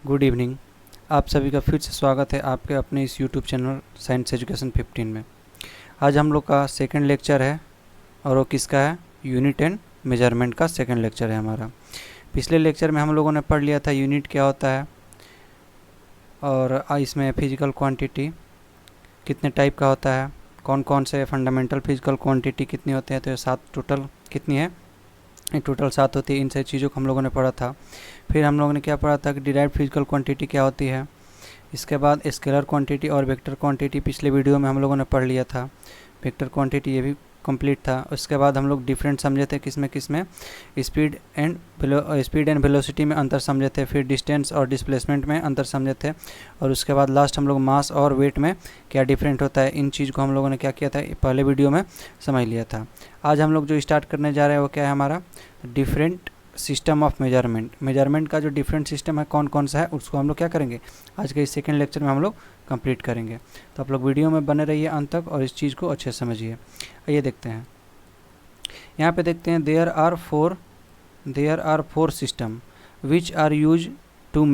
Good evening. आप सभी का फिर से स्वागत है आपके अपने इस यूट्यूब चैनल साइंस एजुकेशन 15 में। आज हम लोग का सेकंड लेक्चर है और वो किसका है? यूनिट एंड मेजरमेंट का सेकंड लेक्चर है हमारा। पिछले लेक्चर में हम लोगों ने पढ़ लिया था यूनिट क्या होता है और इसमें फिजिकल क्वांटिटी कितने टाइप का होता है, कौन कौन से फंडामेंटल फिजिकल क्वांटिटी कितनी होते हैं, तो ये 7 टोटल कितनी है, टोटल 7 होती है। इन सारी चीज़ों को हम लोगों ने पढ़ा था। फिर हम लोगों ने क्या पढ़ा था कि डिराइव्ड फिजिकल क्वांटिटी क्या होती है। इसके बाद स्केलर क्वांटिटी और वेक्टर क्वांटिटी पिछले वीडियो में हम लोगों ने पढ़ लिया था। वेक्टर क्वांटिटी ये भी कंप्लीट था। उसके बाद हम लोग डिफरेंट समझे थे किसमें स्पीड एंड वेलोसिटी में अंतर समझे थे। फिर डिस्टेंस और डिस्प्लेसमेंट में अंतर समझे थे। और उसके बाद लास्ट हम लोग मास और वेट में क्या डिफरेंट होता है, इन चीज़ को हम लोगों ने क्या किया था, पहले वीडियो में समझ लिया था। आज हम लोग जो स्टार्ट करने जा रहे हैं वो क्या है हमारा? डिफरेंट सिस्टम ऑफ मेजरमेंट का जो डिफरेंट सिस्टम है कौन कौन सा है उसको हम लोग क्या करेंगे आज के इस सेकेंड लेक्चर में हम लोग कंप्लीट करेंगे। तो आप लोग वीडियो में बने रहिए अंत तक और इस चीज़ को अच्छे से समझिए। आइए देखते हैं, यहाँ पे देखते हैं there are four system which are use to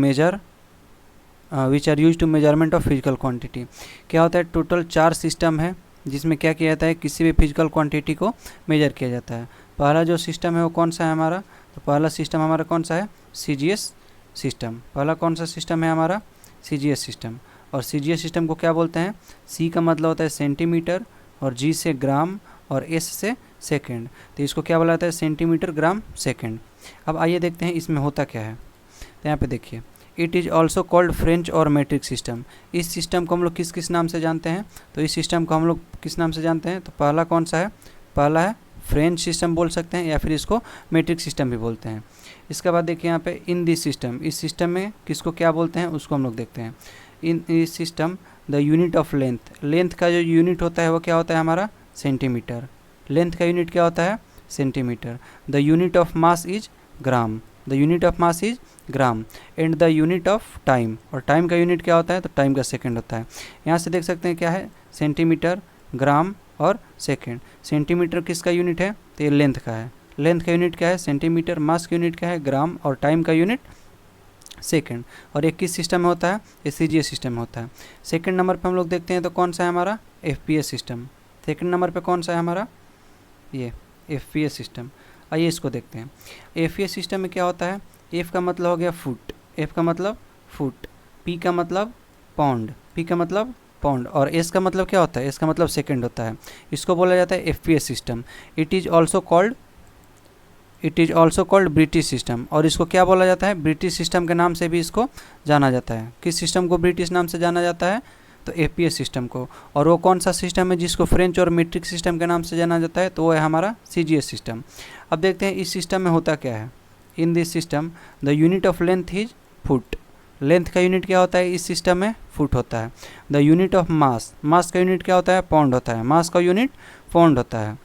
measurement of physical quantity. क्या होता है? टोटल 4 सिस्टम है जिसमें क्या किया जाता है, किसी भी फिजिकल क्वांटिटी को मेजर किया जाता है। पहला जो सिस्टम है वो कौन सा है हमारा? तो पहला सिस्टम हमारा कौन सा है? CGS system. पहला कौन सा सिस्टम है हमारा? CGS system. और सीजीएस सिस्टम को क्या बोलते हैं? सी का मतलब होता है सेंटीमीटर, और जी से ग्राम, और एस से सेकंड। तो इसको क्या बोला जाता है? सेंटीमीटर, ग्राम, सेकंड। अब आइए देखते हैं इसमें होता क्या है। तो यहाँ पे देखिए, it is also called French और मैट्रिक सिस्टम। इस सिस्टम को हम लोग किस किस नाम से जानते हैं? तो इस सिस्टम को हम लोग किस नाम से जानते हैं? तो पहला कौन सा है? पहला है फ्रेंच सिस्टम बोल सकते हैं, या फिर इसको मैट्रिक सिस्टम भी बोलते हैं। इसके बाद देखिए यहाँ पे इन दिस सिस्टम, इस सिस्टम में किसको क्या बोलते हैं उसको हम लोग देखते हैं। इन इस system the unit of length का जो यूनिट होता है वो क्या होता है हमारा? सेंटीमीटर। लेंथ का यूनिट क्या होता है? Centimetre. The unit of mass is gram. The unit of mass is gram. And the unit of time, और टाइम का यूनिट क्या होता है? तो टाइम का सेकंड होता है। यहाँ से देख सकते हैं क्या है? सेंटीमीटर, ग्राम और सेकंड। सेंटीमीटर किसका यूनिट है? तो ये लेंथ का है। लेंथ का यूनिट क्या है? सेंटीमीटर। मास का यूनिट क्या है? ग्राम। और टाइम का यूनिट सेकंड। और एक किस सिस्टम में होता है? ये सीजीएस सिस्टम में होता है। सेकंड नंबर पे हम लोग देखते हैं तो कौन सा है हमारा? FPS system. सेकंड नंबर पे कौन सा है हमारा? ये एफपीएस सिस्टम। आइए इसको देखते हैं। एफपीएस सिस्टम में क्या होता है? एफ का मतलब हो गया फुट, एफ का मतलब फुट, पी का मतलब पाउंड, पी का मतलब पाउंड, और एस का मतलब क्या होता है? एस का मतलब सेकंड होता है। इसको बोला जाता है FPS system. It is also called British system. और इसको क्या बोला जाता है? ब्रिटिश सिस्टम के नाम से भी इसको जाना जाता है। किस सिस्टम को ब्रिटिश नाम से जाना जाता है? तो एफपीएस सिस्टम को। और वो कौन सा सिस्टम है जिसको फ्रेंच और मैट्रिक सिस्टम के नाम से जाना जाता है? तो वो है हमारा सीजीएस सिस्टम। अब देखते हैं इस सिस्टम में होता क्या है। In this system the unit of length is foot. Length का यूनिट क्या होता है इस सिस्टम में? फुट होता है। द यूनिट ऑफ मास, मास का यूनिट क्या होता है? पाउंड होता है। मास का यूनिट पाउंड होता है।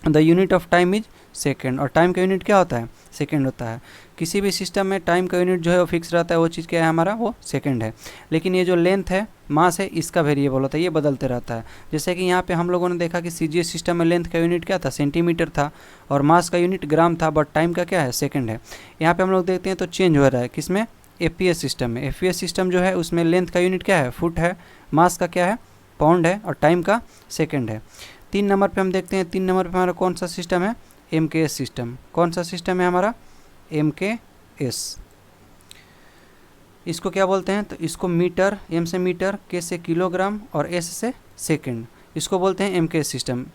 The unit of time is second, और टाइम का यूनिट क्या होता है? सेकेंड होता है। किसी भी सिस्टम में टाइम का यूनिट जो है वो फिक्स रहता है, वो चीज़ क्या है हमारा? वो सेकेंड है। लेकिन ये जो लेंथ है, मास है, इसका वेरिएबल होता है, ये बदलते रहता है। जैसे कि यहाँ पे हम लोगों ने देखा कि सीजीएस सिस्टम में लेंथ का यूनिट क्या था? सेंटीमीटर था, और मास का यूनिट ग्राम था, बट टाइम का क्या है? सेकेंड है। यहाँ पे हम लोग देखते हैं तो चेंज हो रहा है किसमें? एफपीएस सिस्टम में। एफपीएस सिस्टम जो है उसमें लेंथ का यूनिट क्या है? फुट है, मास का क्या है? पाउंड है, और टाइम का सेकेंड है। 3 नंबर पे हम देखते हैं, 3 नंबर पे हमारा कौन सा सिस्टम है? MKS system. कौन सा सिस्टम है हमारा? एमकेएस। इसको क्या बोलते हैं? तो इसको मीटर, एम से मीटर, के से किलोग्राम, और एस से सेकंड, इसको बोलते हैं MKS system.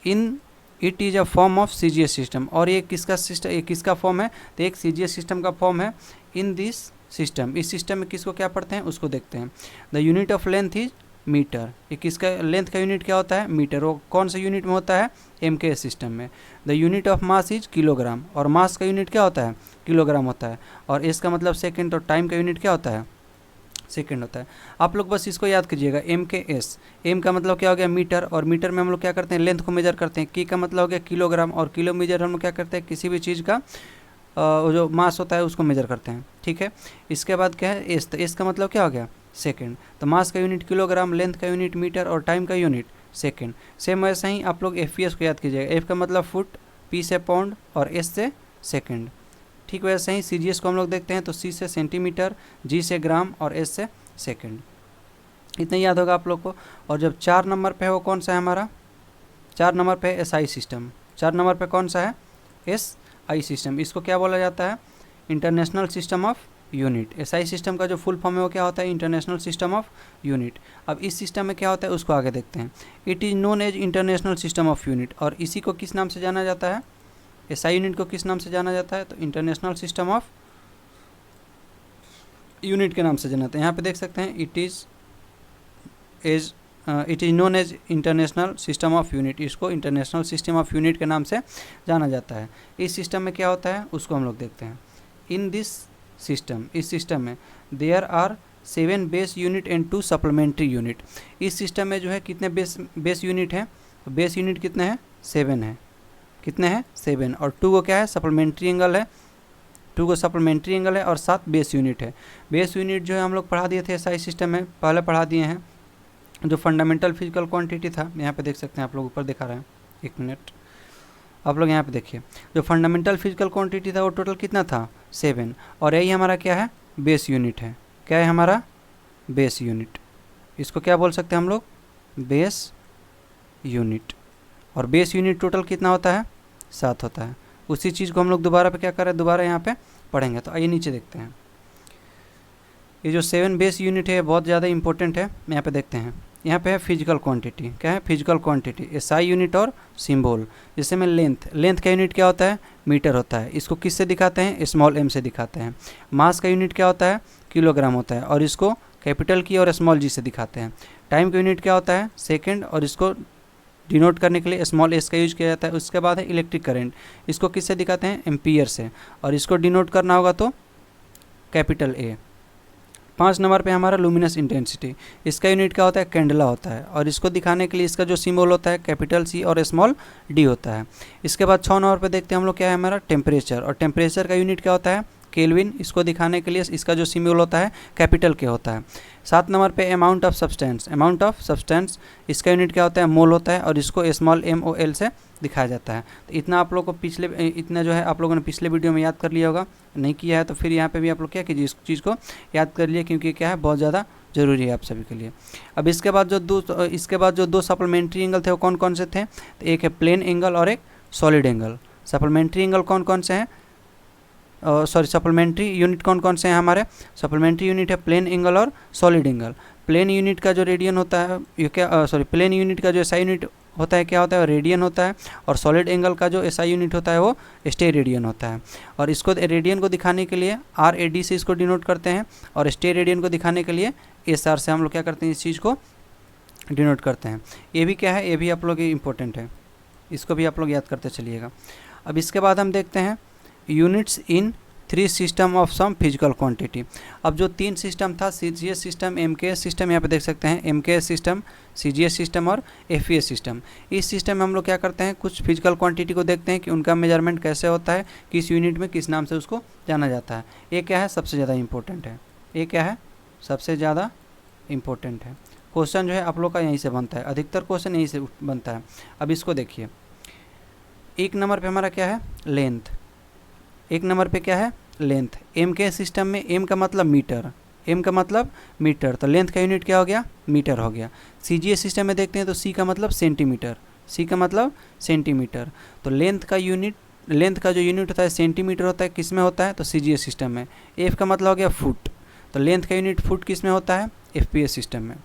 In it is a form of CGS system. और ये किसका सिस्टम, ये किसका फॉर्म है? तो एक सीजीएस सिस्टम का फॉर्म है। इन दिस सिस्टम, इस सिस्टम में किसको क्या पढ़ते हैं उसको देखते हैं। The unit of length is metre. ये किसका लेंथ का यूनिट क्या होता है? मीटर। वो कौन सा यूनिट में होता है? एमकेएस सिस्टम में। The unit of mass is kilogram, और मास का यूनिट क्या होता है? किलोग्राम होता है। और इसका मतलब सेकंड, और टाइम का यूनिट क्या होता है? सेकंड होता है। आप लोग बस इसको याद कीजिएगा, एमकेएस। एम का मतलब क्या हो गया? मीटर, और मीटर में हम लोग क्या करते हैं? लेंथ को मेजर करते हैं। की का मतलब हो गया किलोग्राम, और किलो मेजर हम लोग क्या करते हैं? किसी भी चीज़ का जो मास होता है उसको मेजर करते हैं। ठीक है। इसके बाद क्या है? एस। तो एस का मतलब क्या हो गया? सेकंड। तो मास का यूनिट किलोग्राम, लेंथ का यूनिट मीटर, और टाइम का यूनिट सेकंड। सेम वैसा ही आप लोग एफपीएस को याद कीजिएगा। एफ का मतलब फुट, पी से पाउंड, और एस से सेकंड। ठीक वैसे ही CGS को हम लोग देखते हैं तो C से सेंटीमीटर, G से ग्राम और S से सेकंड। इतना याद होगा आप लोग को। और जब 4 नंबर पे है वो कौन सा है हमारा, 4 नंबर पे SI सिस्टम। 4 नंबर पे कौन सा है, SI सिस्टम। इसको क्या बोला जाता है, international system of unit. SI system का जो फुल फॉर्म है वो क्या होता है, इंटरनेशनल सिस्टम ऑफ यूनिट। अब इस सिस्टम में क्या होता है उसको आगे देखते हैं। It is known as international system of unit. और इसी को किस नाम से जाना जाता है, SI यूनिट को किस नाम से जाना जाता है, तो इंटरनेशनल सिस्टम ऑफ यूनिट के नाम से जाना जाता है। यहाँ पे देख सकते हैं it is known as international system of unit. इसको इंटरनेशनल सिस्टम ऑफ यूनिट के नाम से जाना जाता है। इस सिस्टम में क्या होता है उसको हम लोग देखते हैं। इन दिस सिस्टम, इस सिस्टम में there are 7 base unit and 2 supplementary unit. इस सिस्टम में जो है कितने बेस यूनिट हैं, तो बेस यूनिट कितने हैं, 7 है। कितने हैं, 7। और 2 को क्या है, सप्लीमेंट्री एंगल है। 2 को सप्लीमेंट्री एंगल है और 7 बेस यूनिट है। बेस यूनिट जो है हम लोग पढ़ा दिए थे SI सिस्टम में, पहले पढ़ा दिए हैं। जो फंडामेंटल फिजिकल क्वांटिटी था, यहाँ पे देख सकते हैं आप लोग, ऊपर दिखा रहे हैं, 1 मिनट आप लोग यहाँ पे देखिए। जो फंडामेंटल फिजिकल क्वांटिटी था वो टोटल कितना था, 7। और यही हमारा क्या है, बेस यूनिट है। क्या है हमारा, बेस यूनिट। इसको क्या बोल सकते हैं हम लोग, बेस यूनिट। और बेस यूनिट टोटल कितना होता है, 7 होता है। उसी चीज़ को हम लोग दोबारा पे क्या कर रहे हैं, दोबारा यहाँ पे पढ़ेंगे। तो आइए नीचे देखते हैं। ये जो 7 बेस यूनिट है बहुत ज़्यादा इंपॉर्टेंट है। यहाँ पे देखते हैं, यहाँ पे है फिजिकल क्वांटिटी। क्या है, फिजिकल क्वांटिटी, SI यूनिट और सिंबल। जैसे में लेंथ का यूनिट क्या होता है, मीटर होता है। इसको किससे दिखाते हैं, स्मॉल m से दिखाते हैं। मास का यूनिट क्या होता है, किलोग्राम होता है, और इसको कैपिटल की और स्मॉल g से दिखाते हैं। टाइम का यूनिट क्या होता है, सेकेंड, और इसको डिनोट करने के लिए स्मॉल s का यूज किया जाता है। उसके बाद है इलेक्ट्रिक करंट, इसको किससे दिखाते हैं, एम्पियर से, और इसको डिनोट करना होगा तो कैपिटल A। 5 नंबर पे हमारा लुमिनस इंटेंसिटी, इसका यूनिट क्या होता है, कैंडला होता है, और इसको दिखाने के लिए इसका जो सिंबल होता है कैपिटल C और स्मॉल d होता है। इसके बाद 6 नंबर पे देखते हैं हम लोग, क्या है हमारा, टेम्परेचर। और टेम्परेचर का यूनिट क्या होता है, केल्विन। इसको दिखाने के लिए इसका जो सिंबल होता है कैपिटल K होता है। 7 नंबर पे amount of substance, amount of substance, इसका यूनिट क्या होता है, मोल होता है, और इसको स्मॉल MOL से दिखाया जाता है। तो इतना आप लोग को इतना जो है आप लोगों ने पिछले वीडियो में याद कर लिया होगा। नहीं किया है तो फिर यहाँ पे भी आप लोग क्या कीजिए, इस चीज़ को याद कर लिए, क्योंकि क्या है, बहुत ज़्यादा ज़रूरी है आप सभी के लिए। अब इसके बाद जो दो सप्लीमेंट्री एंगल थे वो कौन कौन से थे, तो एक है प्लेन एंगल और एक सॉलिड एंगल। सप्लीमेंट्री एंगल कौन कौन से हैं, सप्लीमेंट्री यूनिट कौन कौन से हैं हमारे, सप्लीमेंट्री यूनिट है प्लेन एंगल और सॉलिड एंगल। प्लेन यूनिट का जो रेडियन होता है, ये क्या प्लेन यूनिट का जो SI यूनिट होता है क्या होता है, रेडियन होता है। और सॉलिड एंगल का जो SI यूनिट होता है वो स्टे रेडियन होता है। और इसको रेडियन को दिखाने के लिए RAD से इसको डिनोट करते हैं, और स्टे रेडियन को दिखाने के लिए SR से हम लोग क्या करते हैं, इस चीज़ को डिनोट करते हैं। ये भी क्या है, ये भी आप लोग इम्पोर्टेंट है, इसको भी आप लोग याद करते चलिएगा। अब इसके बाद हम देखते हैं units in 3 system of some physical quantity. अब जो 3 सिस्टम था, CGS सिस्टम, MKS सिस्टम, यहाँ पे देख सकते हैं MKS सिस्टम, CGS सिस्टम और FES सिस्टम। इस सिस्टम में हम लोग क्या करते हैं, कुछ फिजिकल क्वांटिटी को देखते हैं कि उनका मेजरमेंट कैसे होता है, किस यूनिट में किस नाम से उसको जाना जाता है। ये क्या है, सबसे ज़्यादा इंपॉर्टेंट है। ये क्या है, सबसे ज़्यादा इंपॉर्टेंट है। क्वेश्चन जो है आप लोग का यहीं से बनता है, अधिकतर क्वेश्चन यहीं से बनता है। अब इसको देखिए, 1 नंबर पर हमारा क्या है, लेंथ। 1 नंबर पे क्या है, लेंथ। M के सिस्टम में M का मतलब मीटर, M का मतलब मीटर, तो लेंथ का यूनिट क्या हो गया, मीटर हो गया। CGS सिस्टम में देखते हैं तो C का मतलब सेंटीमीटर, C का मतलब सेंटीमीटर। तो लेंथ का जो यूनिट होता है सेंटीमीटर होता है, किस में होता है, तो CGS सिस्टम में। F का मतलब हो गया फुट, तो लेंथ का यूनिट फुट किस में होता है, FPS सिस्टम में।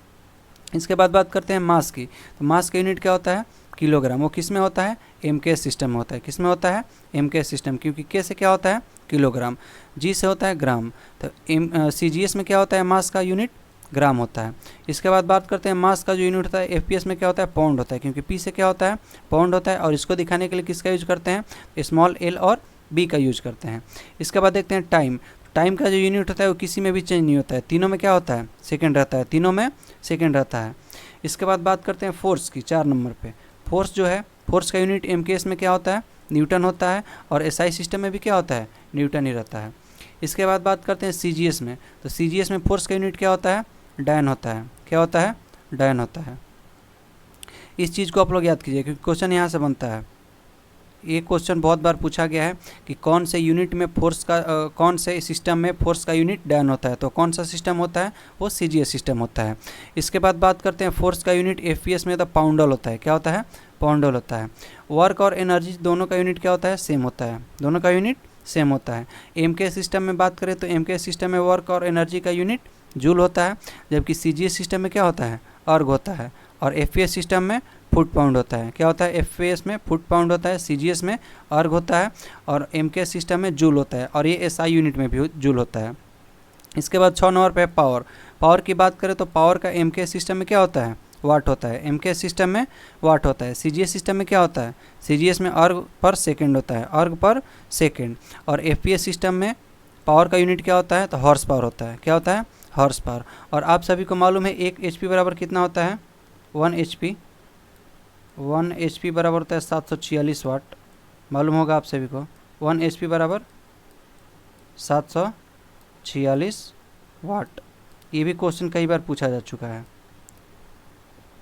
इसके बाद बात करते हैं मास की, तो मास का यूनिट क्या होता है, किलोग्राम। वो किस में होता है, MKS सिस्टम में होता है। किस में होता है, MKS सिस्टम, क्योंकि K से क्या होता है, किलोग्राम, G से होता है ग्राम। तो CGS में क्या होता है, मास का यूनिट ग्राम होता है। इसके बाद बात करते हैं मास का जो यूनिट होता है FPS में क्या होता है, पाउंड होता है, क्योंकि P से क्या होता है, पाउंड होता है। और इसको दिखाने के लिए किसका यूज करते हैं, स्मॉल l और b का यूज करते हैं। इसके बाद देखते हैं टाइम। टाइम का जो यूनिट होता है वो किसी में भी चेंज नहीं होता है, तीनों में क्या होता है, सेकेंड रहता है, तीनों में सेकेंड रहता है। इसके बाद बात करते हैं फोर्स की, 4 नंबर पे। फोर्स जो है, फोर्स का यूनिट MKS में क्या होता है, न्यूटन होता है, और SI सिस्टम में भी क्या होता है, न्यूटन ही रहता है। इसके बाद बात करते हैं CGS में, तो CGS में फोर्स का यूनिट क्या होता है, डायन होता है। क्या होता है, डायन होता है। इस चीज़ को आप लोग याद कीजिए, क्योंकि क्वेश्चन यहाँ से बनता है, ये क्वेश्चन बहुत बार पूछा गया है कि कौन से यूनिट में फोर्स का कौन से सिस्टम में फोर्स का यूनिट डायन होता है, तो कौन सा सिस्टम होता है, वो सीजीएस सिस्टम होता है। इसके बाद बात करते हैं फोर्स का यूनिट एफपीएस में, तो पाउंडल होता है। क्या होता है? पाउंडल होता है। वर्क और एनर्जी दोनों का यूनिट क्या होता है? सेम होता है, दोनों का यूनिट सेम होता है। एमके सिस्टम में बात करें तो एमके सिस्टम में वर्क और एनर्जी का यूनिट जूल होता है, जबकि सीजीएस सिस्टम में क्या होता है? अर्ग होता है। और एफपीएस सिस्टम में फुट पाउंड होता है। क्या होता है? एफपीएस में फुट पाउंड होता है, सीजीएस में अर्ग होता है, और एमके सिस्टम में जूल होता है, और ये एसआई यूनिट में भी जूल होता है। इसके बाद 6 नंबर पे पावर। पावर की बात करें तो पावर का एमके सिस्टम में क्या होता है? वाट होता है। एमके सिस्टम में वाट होता है। सीजीएस सिस्टम में क्या होता है? सीजीएस में अर्ग पर सेकेंड होता है, अर्ग पर सेकेंड। और एफपीएस सिस्टम में पावर का यूनिट क्या होता है? तो हॉर्स पावर होता है। क्या होता है? Horse power. और आप सभी को मालूम है 1 एचपी बराबर कितना होता है? 1 एचपी 1 एचपी बराबर होता है 746 वाट। मालूम होगा आप सभी को 1 एचपी बराबर 746 वाट। ये भी क्वेश्चन कई बार पूछा जा चुका है।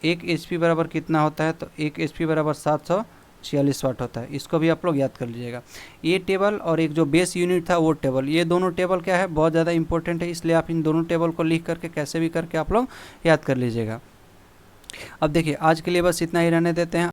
1 एचपी बराबर कितना होता है? तो 1 एचपी बराबर 746 वाट होता है। इसको भी आप लोग याद कर लीजिएगा। ये टेबल और एक जो बेस यूनिट था वो टेबल, ये दोनों टेबल क्या है? बहुत ज़्यादा इंपॉर्टेंट है, इसलिए आप इन दोनों टेबल को लिख करके कैसे भी करके आप लोग याद कर लीजिएगा। अब देखिए आज के लिए बस इतना ही रहने देते हैं।